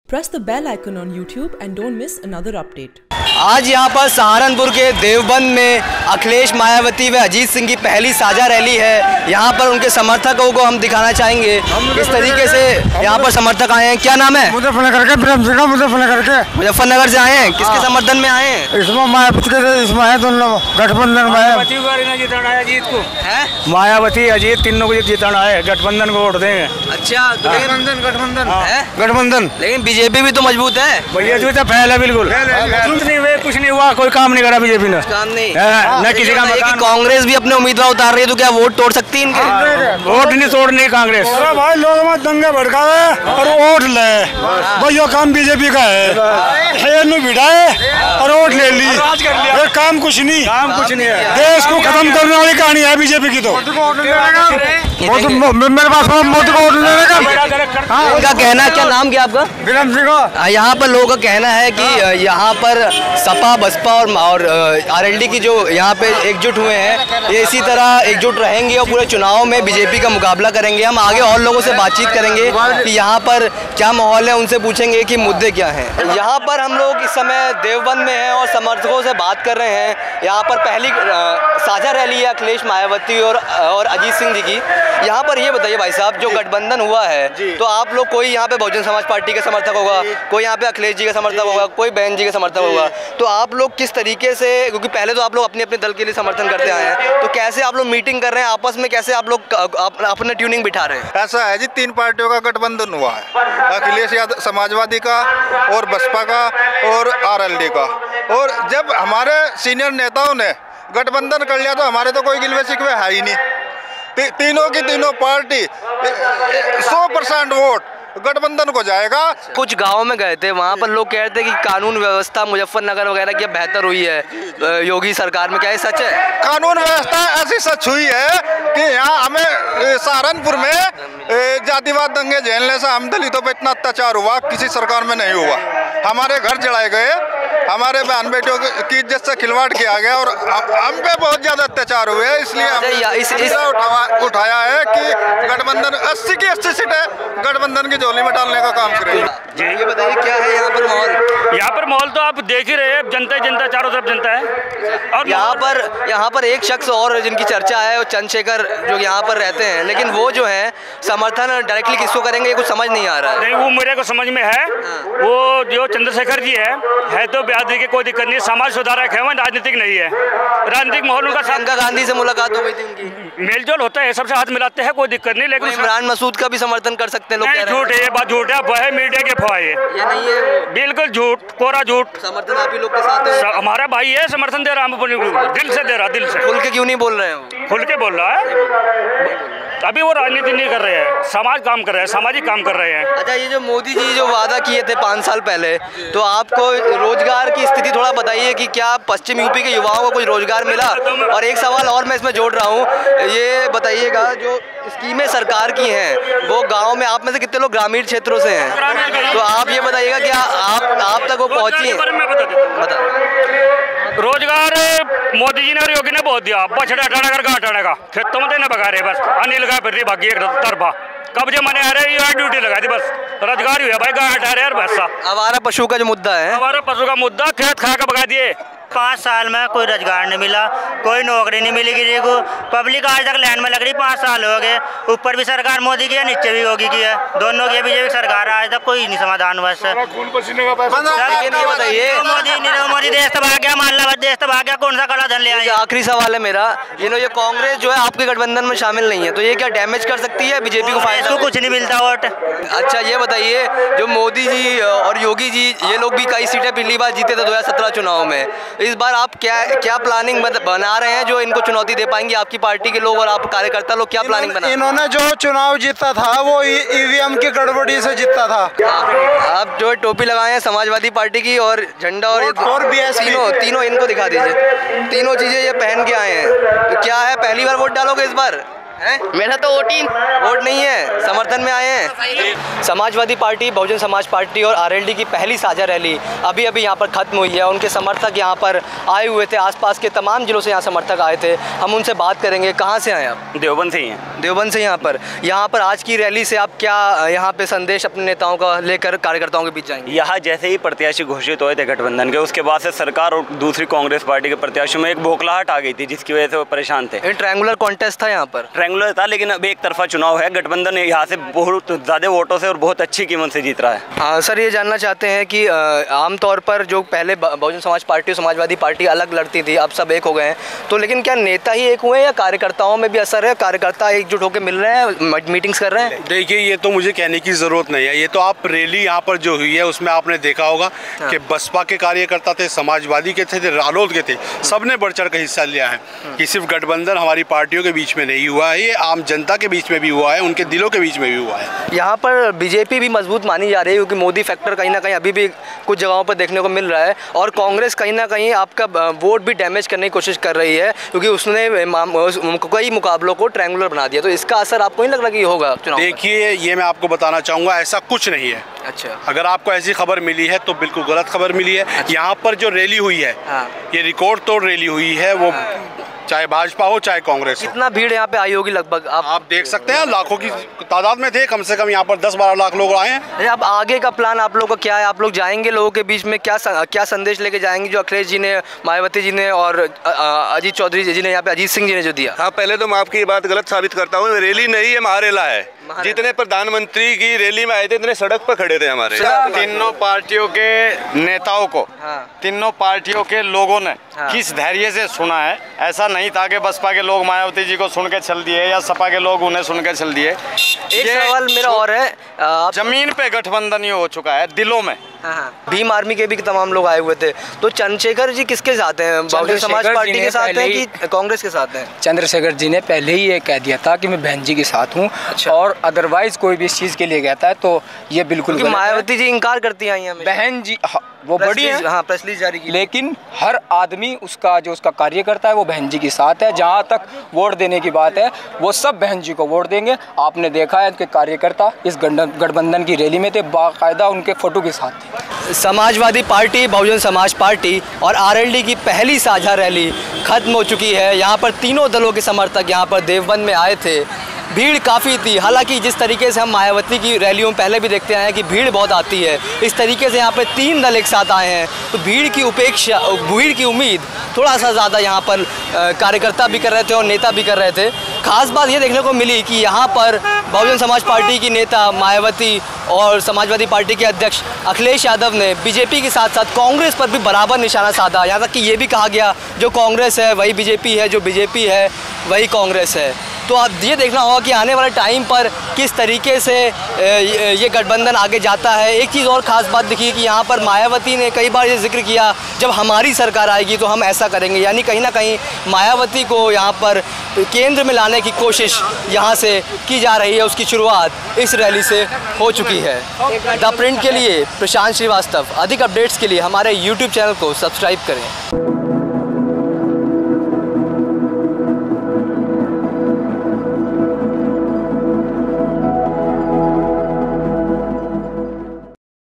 Press the bell icon on YouTube and don't miss another update. आज यहाँ पर सहारनपुर के देवबंद में अखिलेश, मायावती व अजीत सिंह की पहली साझा रैली है। यहाँ पर उनके समर्थकों को हम दिखाना चाहेंगे किस तरीके से यहाँ पर समर्थक आए हैं। क्या नाम है? मुजफ्फरनगर के। मुजफ्फरनगर से आए हैं। किसके समर्थन में आए हैं? इसमें मायावती के इसमें है, दोनों गठबंधन में है। मायावती अजीत तीनों को जिताना है, गठबंधन को वोट देंगे। अच्छा, गठबंधन। लेकिन बीजेपी भी तो मजबूत है भैया, जो तो फैला बिल्कुल कुछ नहीं हुआ, कोई काम नहीं करा बीजेपी ने, काम नहीं न किसी का मकान। कांग्रेस भी अपने उम्मीदवार उतार रही है, तो क्या वोट तोड़ सकती है इनके? वोट नहीं तोड़नी कांग्रेस। भाई लोग मत दंगे भड़कावे और वोट ले, भाई यो काम बीजेपी का है, बिठाए और वोट ले ली, काम कुछ नहीं है। देश को खत्म करने वाली कहानी है बीजेपी की। तो मेरे पास मोदी को वोट लेने का। उनका कहना, क्या नाम क्या आपका? विक्रम सिंह। यहाँ पर लोगों का कहना है कि यहाँ पर सपा, बसपा और आरएलडी की जो यहाँ पे एकजुट हुए हैं, ये इसी तरह एकजुट रहेंगे और पूरे चुनाव में बीजेपी का मुकाबला करेंगे। हम आगे और लोगों से बातचीत करेंगे कि यहाँ पर क्या माहौल है, उनसे पूछेंगे कि मुद्दे क्या हैं। यहाँ पर हम लोग इस समय देवबंद में हैं और समर्थकों से बात कर रहे हैं। यहाँ पर पहली साझा रैली है अखिलेश, मायावती और अजीत सिंह जी की। यहाँ पर ये बताइए भाई साहब, जो गठबंधन हुआ है, तो आप लोग, कोई यहाँ पे बहुजन समाज पार्टी का समर्थक होगा, कोई यहाँ पे अखिलेश जी का समर्थक होगा, कोई बहन जी का समर्थक होगा, तो आप लोग किस तरीके से, क्योंकि पहले तो आप लोग अपने अपने दल के लिए समर्थन करते आए हैं, तो कैसे आप लोग मीटिंग कर रहे हैं आपस में, कैसे आप लोग अपना ट्यूनिंग बिठा रहे हैं? ऐसा है जी, 3 पार्टियों का गठबंधन हुआ है, अखिलेश यादव समाजवादी का और बसपा का और आरएलडी का। और जब हमारे सीनियर नेताओं ने गठबंधन कर लिया तो हमारे तो कोई गिलवे शिकवे है ही नहीं। तीनों की तीनों पार्टी 100% वोट गठबंधन को जाएगा। कुछ गाँव में गए थे, वहाँ पर लोग कह रहे थे कि कानून व्यवस्था मुजफ्फरनगर वगैरह की बेहतर हुई है योगी सरकार में। क्या ये सच है? कानून व्यवस्था ऐसी सच हुई है कि यहाँ हमें सहारनपुर में जातिवाद दंगे झेलने से हम दलितों पर इतना अत्याचार हुआ, किसी सरकार में नहीं हुआ। हमारे घर जलाए गए, हमारे बहन बेटियों की इज्जत से खिलवाड़ किया गया और हम पे बहुत ज्यादा अत्याचार हुए। इसलिए हमने उठाया है कि गठबंधन 80 की 80 सीटें गठबंधन की झोली में डालने का काम करेगी। जी, ये बताइए क्या है यहाँ पर माहौल? यहाँ पर माहौल तो आप देख ही रहे हैं, जनता जनता, चारों तरफ जनता है। और यहाँ पर एक शख्स और जिनकी चर्चा है, वो चंद्रशेखर, जो यहाँ पर रहते हैं, लेकिन वो जो है समर्थन डायरेक्टली किसको करेंगे ये कुछ समझ नहीं आ रहा है। नहीं, वो मेरे को समझ में है। वो जो चंद्रशेखर जी है तो बिहार की कोई दिक्कत नहीं, समाज सुधारक है, वो राजनीतिक नहीं है। राजनीतिक माहौल उनका प्रियंका गांधी से मुलाकात हो गई थी उनकी, मेलजोल होता है, सबसे हाथ मिलाते हैं, कोई दिक्कत नहीं। लेकिन इमरान मसूद का भी समर्थन कर सकते हैं लोग। झूठ है, ये बात झूठ है, वह मीडिया के अफवाह है, ये नहीं है, बिल्कुल झूठ, कोरा झूठ। समर्थन आप ही लोग के साथ है। हमारा भाई है, समर्थन दे रहा है, दिल से दे रहा, दिल से। खुल के क्यों नहीं बोल रहे हैं? खुल के बोल रहा है, अभी वो राजनीति नहीं कर रहे हैं, समाज काम कर रहे हैं, सामाजिक काम कर रहे हैं। अच्छा, ये जो मोदी जी जो वादा किए थे 5 साल पहले, तो आपको रोजगार की स्थिति थोड़ा बताइए कि क्या पश्चिम यूपी के युवाओं को कुछ रोजगार मिला? और एक सवाल और मैं इसमें जोड़ रहा हूँ, ये बताइएगा, जो स्कीमें सरकार की हैं वो गांव में, आप में से कितने लोग ग्रामीण क्षेत्रों से हैं, तो आप ये बताइएगा कि आप तक वो पहुँची है? रोजगार मोदी जी ने और योगी ने बहुत दिया, बछड़ा टाड़ा कर घाटाने का, खेतों में देना बगा रहे, बस अनिल का फिर भागी एक तरफा कब्जे मने आ रहे, ये ड्यूटी लगा दी, बस रोजगार हुआ भाई, गाँव हटा रहे यार। भैंसा हमारा पशु का जो मुद्दा है, हमारा पशु का मुद्दा, खेत खा कर भगा दिए। 5 साल में कोई रोजगार नहीं मिला, कोई नौकरी नहीं मिली किसी को। पब्लिक आज तक लाइन में लग रही, 5 साल हो गए। ऊपर भी सरकार मोदी की है, नीचे भी योगी की है, दोनों की बीजेपी सरकार है, आज तक कोई नहीं समाधान हुआ इससे। मोदी देश तबाह गया, मान ला देश तबाह गया, कौन सा काला धन ले आए? आखिरी सवाल है मेरा, ये कांग्रेस जो है आपके गठबंधन में शामिल नहीं है, तो ये क्या डैमेज कर सकती है बीजेपी को? फायदा कुछ नहीं मिलता वोट। अच्छा, ये बताइए, जो मोदी जी और योगी जी, ये लोग भी कई सीटें पिछली बार जीते थे 2017 चुनाव में, इस बार आप क्या प्लानिंग बना रहे हैं जो इनको चुनौती दे पाएंगे? आपकी पार्टी के लोग और आप कार्यकर्ता लोग क्या प्लानिंग बना? इन्होंने जो चुनाव जीता था वो ईवीएम की गड़बड़ी से जीता था। आप जो टोपी लगाए हैं समाजवादी पार्टी की और झंडा और बीएसपी, तीनों इनको दिखा दीजिए, तीनों चीजें ये पहन के आए हैं, तो क्या है, पहली बार वोट डालोगे इस बार? मेरा तो वोट नहीं है, समर्थन में आए हैं। समाजवादी पार्टी, बहुजन समाज पार्टी और आरएलडी की पहली साझा रैली अभी यहाँ पर खत्म हुई है। उनके समर्थक यहाँ पर आए हुए थे, आसपास के तमाम जिलों से यहाँ समर्थक आए थे। हम उनसे बात करेंगे। कहाँ से आए आप? देवबंद से ही हैं। देवबंद से। यहाँ पर आज की रैली से आप क्या यहाँ पे संदेश अपने नेताओं का लेकर कार्यकर्ताओं के बीच जाएंगे? यहाँ जैसे ही प्रत्याशी घोषित हुए थे गठबंधन के, उसके बाद से सरकार और दूसरी कांग्रेस पार्टी के प्रत्याशियों में एक बौखलाहट आ गई थी, जिसकी वजह से वो परेशान थे। ट्रायंगुलर कॉन्टेस्ट था यहाँ पर? ट्रायंगुलर था, लेकिन अब एक तरफा चुनाव है। गठबंधन यहाँ से बहुत ज़्यादा वोटों से और बहुत अच्छी कीमत से जीत रहा है। सर, ये जानना चाहते हैं कि आमतौर पर जो पहले बहुजन समाज पार्टी और समाजवादी पार्टी अलग लड़ती थी, अब सब एक हो गए हैं, तो लेकिन क्या नेता ही एक हुए या कार्यकर्ताओं में भी असर है? कार्यकर्ता एकजुट होकर मिल रहे हैं, मीटिंग्स कर रहे हैं? देखिए, ये तो मुझे कहने की ज़रूरत नहीं है। ये तो आप रैली यहाँ पर जो हुई है उसमें आपने देखा होगा कि बसपा के कार्यकर्ता थे, समाजवादी के थे, रालोद के थे, सबने बढ़ चढ़ कर हिस्सा लिया है। कि सिर्फ गठबंधन हमारी पार्टियों के बीच में नहीं हुआ है, ये आम जनता के बीच में भी हुआ है, उनके दिलों के बीच में भी हुआ है। यहाँ पर बीजेपी भी मजबूत मानी जा रही है, क्योंकि मोदी फैक्टर कहीं ना कहीं अभी भी कुछ जगहों पर देखने को मिल रहा है, और कांग्रेस कहीं ना कहीं आपका वोट भी डैमेज करने की कोशिश कर रही है, क्योंकि उसने कई मुकाबलों को ट्रायंगुलर बना दिया। तो इसका असर आपको नहीं लग रहा कि होगा चुनाव? देखिए, ये मैं आपको बताना चाहूँगा, ऐसा कुछ नहीं है। अच्छा। अगर आपको ऐसी खबर मिली है तो बिल्कुल गलत खबर मिली है। अच्छा। यहाँ पर जो रैली हुई है, ये रिकॉर्ड तोड़ रैली हुई है, वो चाहे भाजपा हो चाहे कांग्रेस हो। कितना भीड़ यहाँ पे आई होगी लगभग? आप देख सकते हैं, लाखों की तादाद में थे, कम से कम यहाँ पर 10-12 लाख लोग आए हैं। अब आगे का प्लान आप लोगों का क्या है? आप लोग जाएंगे लोगों के बीच में, क्या संदेश लेके जाएंगे जो अखिलेश जी ने, मायावती जी ने और अजीत चौधरी जी ने, यहाँ पे अजीत सिंह जी ने जो दिया? हाँ, पहले तो मैं आपकी बात गलत साबित करता हूँ। रैली नहीं है, महारेला है। जितने प्रधानमंत्री की रैली में आए थे, इतने सड़क पर खड़े थे हमारे। तीनों पार्टियों के नेताओं को, तीनों पार्टियों के लोगों ने किस धैर्य से सुना है। ऐसा नहीं था कि बसपा के लोग मायावती जी को सुन के चल दिए या सपा के लोग उन्हें सुन के चल दिए। एक सवाल मेरा और है, जमीन पे गठबंधन ही हो चुका है, दिलों में। भीम आर्मी के भी तमाम लोग आए हुए थे, तो चंद्रशेखर जी किसके साथ हैं? बहुजन समाज पार्टी के साथ हैं कि कांग्रेस के साथ हैं? चंद्रशेखर जी ने पहले ही ये कह दिया था कि मैं बहन जी के साथ हूँ। अच्छा। और अदरवाइज कोई भी इस चीज़ के लिए कहता है तो ये बिल्कुल मायावती जी इनकार करती हैं। बहन जी वो बड़ी है, हाँ, प्रेस रिलीज जारी की, लेकिन हर आदमी उसका जो उसका कार्य करता है वो बहन जी के साथ है। जहाँ तक वोट देने की बात है, वो सब बहन जी को वोट देंगे। आपने देखा है कि कार्यकर्ता इस गठबंधन की रैली में थे, बाकायदा उनके फोटो के साथ थे। समाजवादी पार्टी, बहुजन समाज पार्टी और आरएलडी की पहली साझा रैली खत्म हो चुकी है। यहाँ पर तीनों दलों के समर्थक यहाँ पर देवबंद में आए थे। भीड़ काफ़ी थी। हालांकि जिस तरीके से हम मायावती की रैलियों में पहले भी देखते आए हैं कि भीड़ बहुत आती है, इस तरीके से यहाँ पे 3 दल एक साथ आए हैं, तो भीड़ की उम्मीद थोड़ा सा ज़्यादा यहाँ पर कार्यकर्ता भी कर रहे थे और नेता भी कर रहे थे। खास बात ये देखने को मिली कि यहाँ पर बहुजन समाज पार्टी की नेता मायावती और समाजवादी पार्टी के अध्यक्ष अखिलेश यादव ने बीजेपी के साथ साथ कांग्रेस पर भी बराबर निशाना साधा। यहाँ तक कि ये भी कहा गया जो कांग्रेस है वही बीजेपी है, जो बीजेपी है वही कांग्रेस है। तो आप ये देखना होगा कि आने वाले टाइम पर किस तरीके से ये गठबंधन आगे जाता है। एक चीज़ और ख़ास बात दिखी कि यहाँ पर मायावती ने कई बार ये जिक्र किया जब हमारी सरकार आएगी तो हम ऐसा करेंगे, यानी कहीं ना कहीं मायावती को यहाँ पर केंद्र में लाने की कोशिश यहाँ से की जा रही है। उसकी शुरुआत इस रैली से हो चुकी है। द प्रिंट के लिए प्रशांत श्रीवास्तव। अधिक अपडेट्स के लिए हमारे YouTube चैनल को सब्सक्राइब करें।